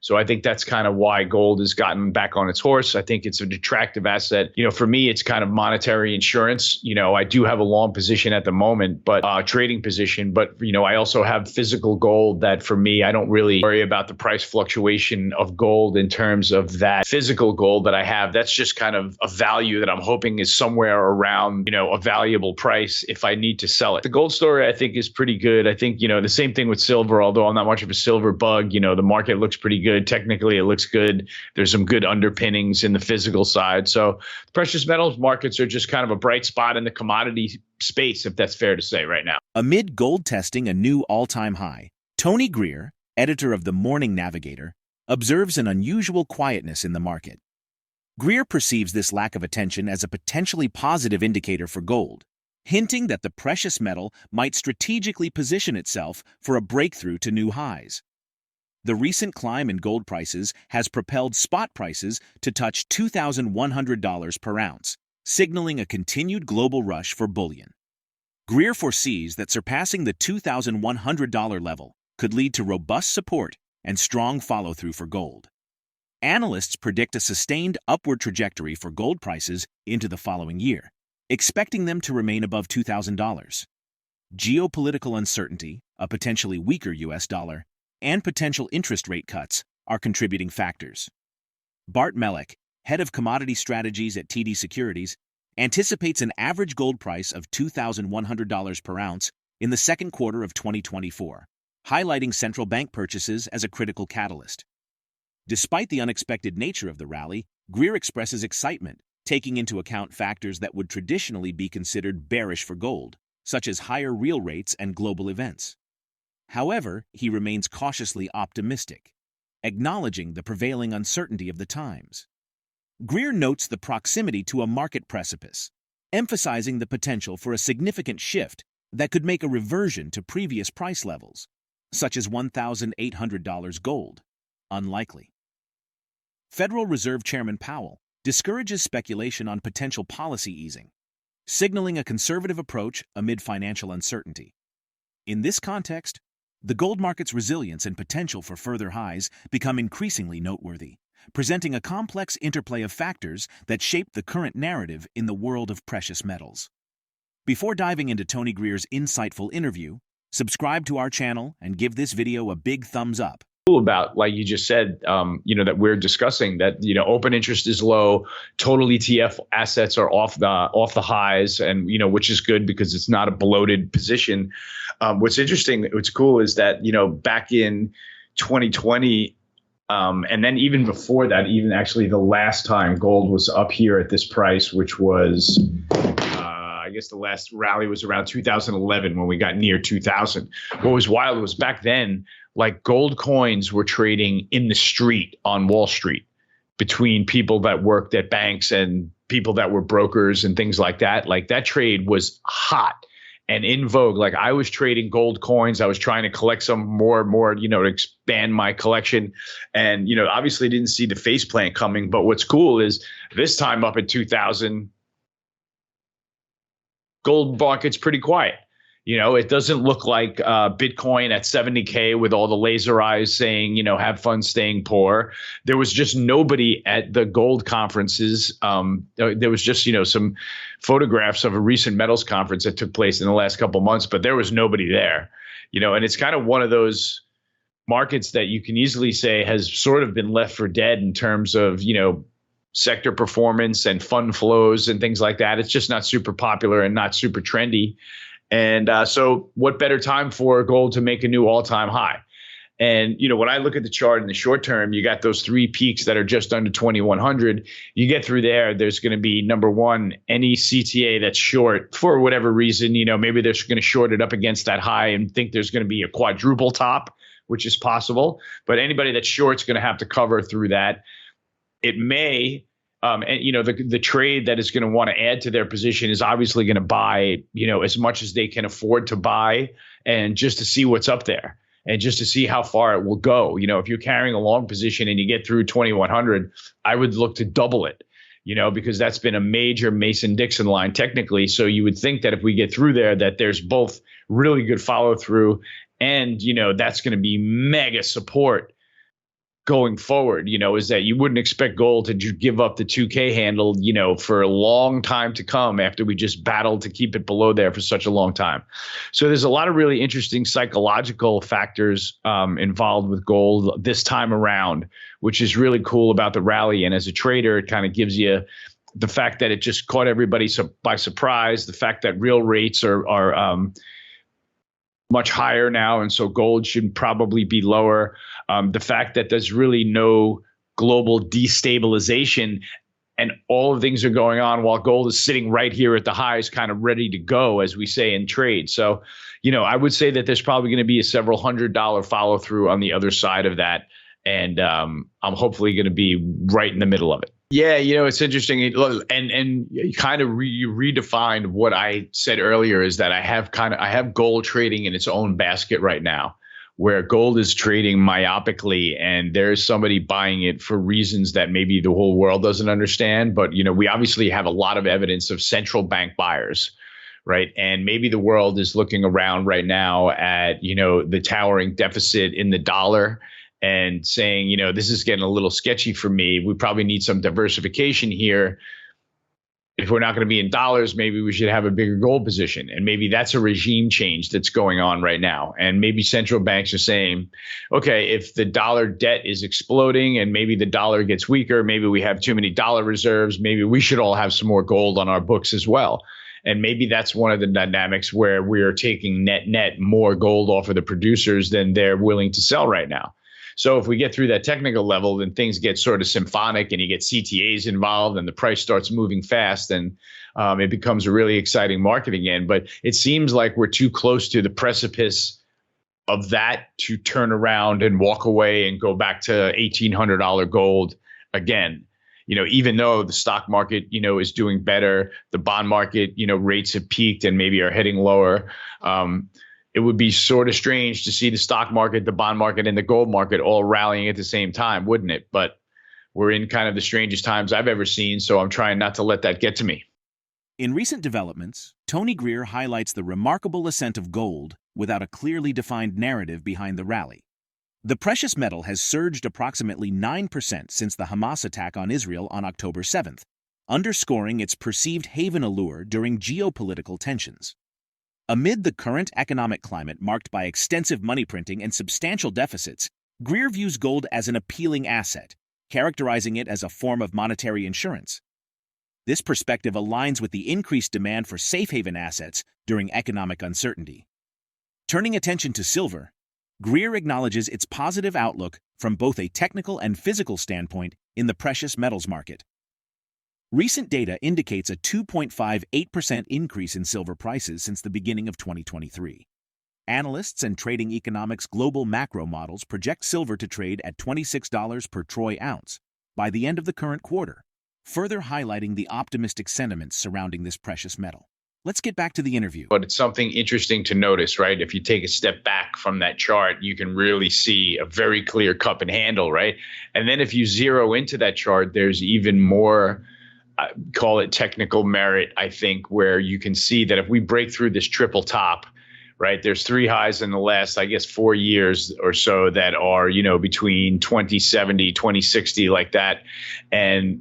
So I think that's kind of why gold has gotten back on its horse. I think it's an attractive asset. For me, it's kind of monetary insurance. I do have a long position at the moment, but trading position. But, I also have physical gold that for me, I don't really worry about the price fluctuation of gold in terms of that physical gold that I have. That's just kind of a value that I'm hoping is somewhere around, a valuable price if I need to sell it. The gold story, I think, is pretty good. I think, the same thing with silver, although I'm not much of a silver bug. The market looks pretty good. Technically, it looks good. There's some good underpinnings in the physical side. So precious metals markets are just kind of a bright spot in the commodity space, if that's fair to say right now. Amid gold testing a new all-time high, Tony Greer, editor of the Morning Navigator, observes an unusual quietness in the market. Greer perceives this lack of attention as a potentially positive indicator for gold, hinting that the precious metal might strategically position itself for a breakthrough to new highs. The recent climb in gold prices has propelled spot prices to touch $2,100 per ounce, signaling a continued global rush for bullion. Greer foresees that surpassing the $2,100 level could lead to robust support and strong follow-through for gold. Analysts predict a sustained upward trajectory for gold prices into the following year, expecting them to remain above $2,000. Geopolitical uncertainty, a potentially weaker U.S. dollar, and potential interest rate cuts are contributing factors. Bart Melek, head of commodity strategies at TD Securities, anticipates an average gold price of $2,100 per ounce in the second quarter of 2024, highlighting central bank purchases as a critical catalyst. Despite the unexpected nature of the rally, Greer expresses excitement, taking into account factors that would traditionally be considered bearish for gold, such as higher real rates and global events. However, he remains cautiously optimistic, acknowledging the prevailing uncertainty of the times. Greer notes the proximity to a market precipice, emphasizing the potential for a significant shift that could make a reversion to previous price levels, such as $1,800 gold, unlikely. Federal Reserve Chairman Powell discourages speculation on potential policy easing, signaling a conservative approach amid financial uncertainty. In this context, the gold market's resilience and potential for further highs become increasingly noteworthy, presenting a complex interplay of factors that shape the current narrative in the world of precious metals. Before diving into Tony Greer's insightful interview, subscribe to our channel and give this video a big thumbs up. About, like you just said, that we're discussing that, open interest is low, total ETF assets are off the highs, and, which is good because it's not a bloated position. What's interesting, what's cool is that, back in 2020, and then even before that, even actually the last time gold was up here at this price, which was, I guess the last rally was around 2011 when we got near 2000. What was wild was back then, like gold coins were trading in the street on Wall Street between people that worked at banks and people that were brokers and things like that. Like that trade was hot and in vogue. Like I was trading gold coins. I was trying to collect some more and more, to expand my collection. And, obviously didn't see the face plant coming. But what's cool is this time up at 2000, gold market's pretty quiet. It doesn't look like Bitcoin at 70K with all the laser eyes saying, have fun staying poor. There was just nobody at the gold conferences. There was just, some photographs of a recent metals conference that took place in the last couple of months, but there was nobody there, and it's kind of one of those markets that you can easily say has sort of been left for dead in terms of, sector performance and fund flows and things like that. It's just not super popular and not super trendy. And so what better time for gold to make a new all-time high? And, when I look at the chart in the short term, you got those three peaks that are just under 2,100. You get through there, there's going to be, number one, any CTA that's short for whatever reason, maybe they're going to short it up against that high and think there's going to be a quadruple top, which is possible. But anybody that's short is going to have to cover through that. It may. And, the trade that is going to want to add to their position is obviously going to buy, as much as they can afford to buy, and just to see what's up there and just to see how far it will go. If you're carrying a long position and you get through 2,100, I would look to double it, because that's been a major Mason-Dixon line technically. So you would think that if we get through there, that there's both really good follow through and, that's going to be mega support going forward, is that you wouldn't expect gold to give up the 2K handle, for a long time to come after we just battled to keep it below there for such a long time. So there's a lot of really interesting psychological factors involved with gold this time around, which is really cool about the rally. And as a trader, it kind of gives you the fact that it just caught everybody by surprise, the fact that real rates are much higher now, and so gold should probably be lower. The fact that there's really no global destabilization and all of things are going on while gold is sitting right here at the highs, kind of ready to go, as we say in trade. So, I would say that there's probably going to be a several $100 follow through on the other side of that. And I'm hopefully going to be right in the middle of it. Yeah, it's interesting, and you kind of redefined what I said earlier, is that I have gold trading in its own basket right now, where gold is trading myopically, and there's somebody buying it for reasons that maybe the whole world doesn't understand. But we obviously have a lot of evidence of central bank buyers, right? And maybe the world is looking around right now at the towering deficit in the dollar, and saying, this is getting a little sketchy for me. We probably need some diversification here. If we're not going to be in dollars, maybe we should have a bigger gold position. And maybe that's a regime change that's going on right now. And maybe central banks are saying, okay, if the dollar debt is exploding and maybe the dollar gets weaker, maybe we have too many dollar reserves, maybe we should all have some more gold on our books as well. And maybe that's one of the dynamics where we're taking net more gold off of the producers than they're willing to sell right now. So if we get through that technical level, then things get sort of symphonic and you get CTAs involved and the price starts moving fast, and it becomes a really exciting market again. But it seems like we're too close to the precipice of that to turn around and walk away and go back to $1,800 gold again. Even though the stock market, is doing better, the bond market, rates have peaked and maybe are heading lower. It would be sort of strange to see the stock market, the bond market, and the gold market all rallying at the same time, wouldn't it? But we're in kind of the strangest times I've ever seen, so I'm trying not to let that get to me. In recent developments, TonyGreer highlights the remarkable ascent of gold without a clearly defined narrative behind the rally. The precious metal has surged approximately 9% since the Hamas attack on Israel on October 7th, underscoring its perceived haven allure during geopolitical tensions. Amid the current economic climate marked by extensive money printing and substantial deficits, Greer views gold as an appealing asset, characterizing it as a form of monetary insurance. This perspective aligns with the increased demand for safe haven assets during economic uncertainty. Turning attention to silver, Greer acknowledges its positive outlook from both a technical and physical standpoint in the precious metals market. Recent data indicates a 2.58% increase in silver prices since the beginning of 2023. Analysts and Trading Economics global macro models project silver to trade at $26 per troy ounce by the end of the current quarter, further highlighting the optimistic sentiments surrounding this precious metal. Let's get back to the interview. But it's something interesting to notice, right? If you take a step back from that chart, you can really see a very clear cup and handle, right? And then if you zero into that chart, there's even more call it technical merit, I think, where you can see that if we break through this triple top, right, there's three highs in the last, 4 years or so that are, between 2070, 2060, like that. And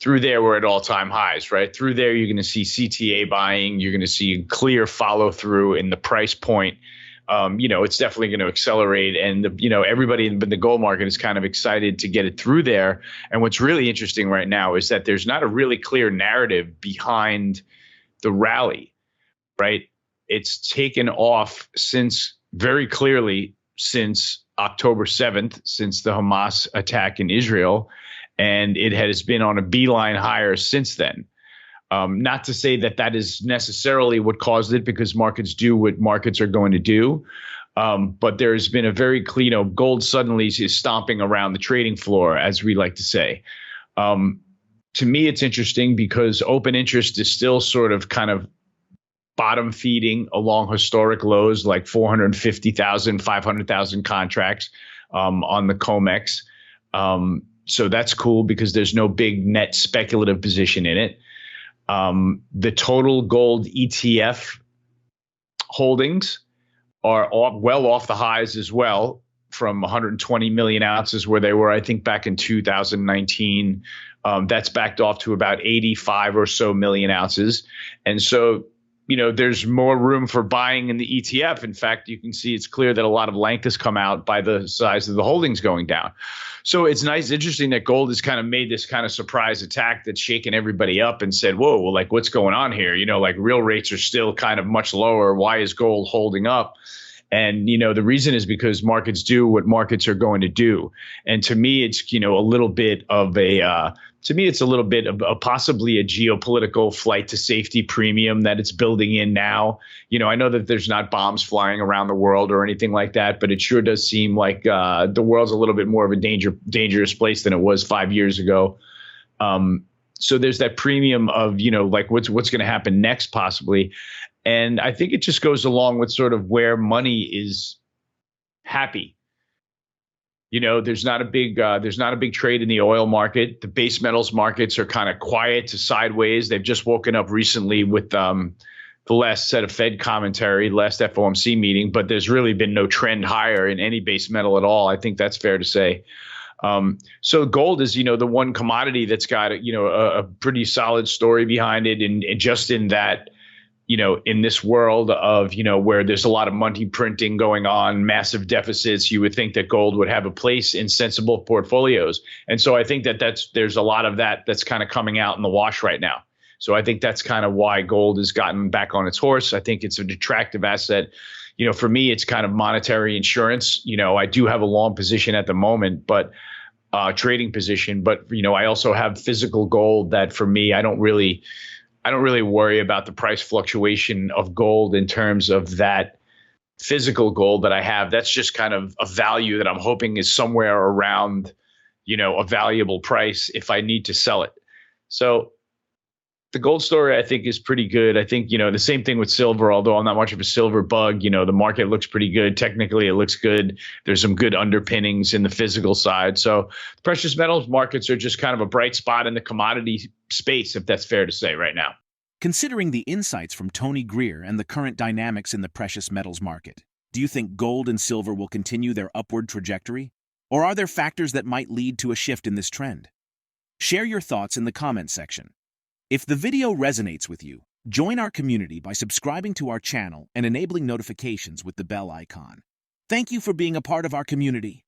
through there, we're at all-time highs, right? Through there, you're going to see CTA buying. You're going to see clear follow-through in the price point. It's definitely going to accelerate, and everybody in the gold market is kind of excited to get it through there. And what's really interesting right now is that there's not a really clear narrative behind the rally, right? It's taken off very clearly since October 7th, since the Hamas attack in Israel, and it has been on a beeline higher since then. Not to say that that is necessarily what caused it, because markets do what markets are going to do. But there's been a very clean, gold suddenly is stomping around the trading floor, as we like to say. To me, it's interesting because open interest is still sort of kind of bottom feeding along historic lows, like 450,000, 500,000 contracts on the COMEX. So that's cool because there's no big net speculative position in it. The total gold ETF holdings are well off the highs as well, from 120 million ounces where they were, I think, back in 2019. That's backed off to about 85 or so million ounces. And so, there's more room for buying in the ETF. In fact, you can see it's clear that a lot of length has come out by the size of the holdings going down. So it's interesting that gold has kind of made this kind of surprise attack that's shaken everybody up and said, whoa, well, like what's going on here? Real rates are still kind of much lower. Why is gold holding up? And, the reason is because markets do what markets are going to do. And to me, it's, it's a little bit of possibly a geopolitical flight to safety premium that it's building in now. I know that there's not bombs flying around the world or anything like that, but it sure does seem like the world's a little bit more of a dangerous place than it was 5 years ago. So there's that premium of, what's going to happen next possibly. And I think it just goes along with sort of where money is happy. There's not a big trade in the oil market. The base metals markets are kind of quiet to sideways. They've just woken up recently with the last set of Fed commentary, last FOMC meeting, but there's really been no trend higher in any base metal at all. I think that's fair to say. So gold is, the one commodity that's got, a pretty solid story behind it. And just in that, in this world of, where there's a lot of money printing going on, massive deficits, you would think that gold would have a place in sensible portfolios. And so I think that there's a lot of that's kind of coming out in the wash right now. So I think that's kind of why gold has gotten back on its horse. I think it's an attractive asset. For me, it's kind of monetary insurance. I do have a long position at the moment, but trading position. But, I also have physical gold that for me, I don't really worry about the price fluctuation of gold in terms of that physical gold that I have. That's just kind of a value that I'm hoping is somewhere around, a valuable price if I need to sell it. So the gold story, I think, is pretty good. I think, the same thing with silver, although I'm not much of a silver bug, the market looks pretty good. Technically, it looks good. There's some good underpinnings in the physical side. So the precious metals markets are just kind of a bright spot in the commodity space, if that's fair to say right now. Considering the insights from TonyGreer and the current dynamics in the precious metals market, do you think gold and silver will continue their upward trajectory? Or are there factors that might lead to a shift in this trend? Share your thoughts in the comments section. If the video resonates with you, join our community by subscribing to our channel and enabling notifications with the bell icon. Thank you for being a part of our community.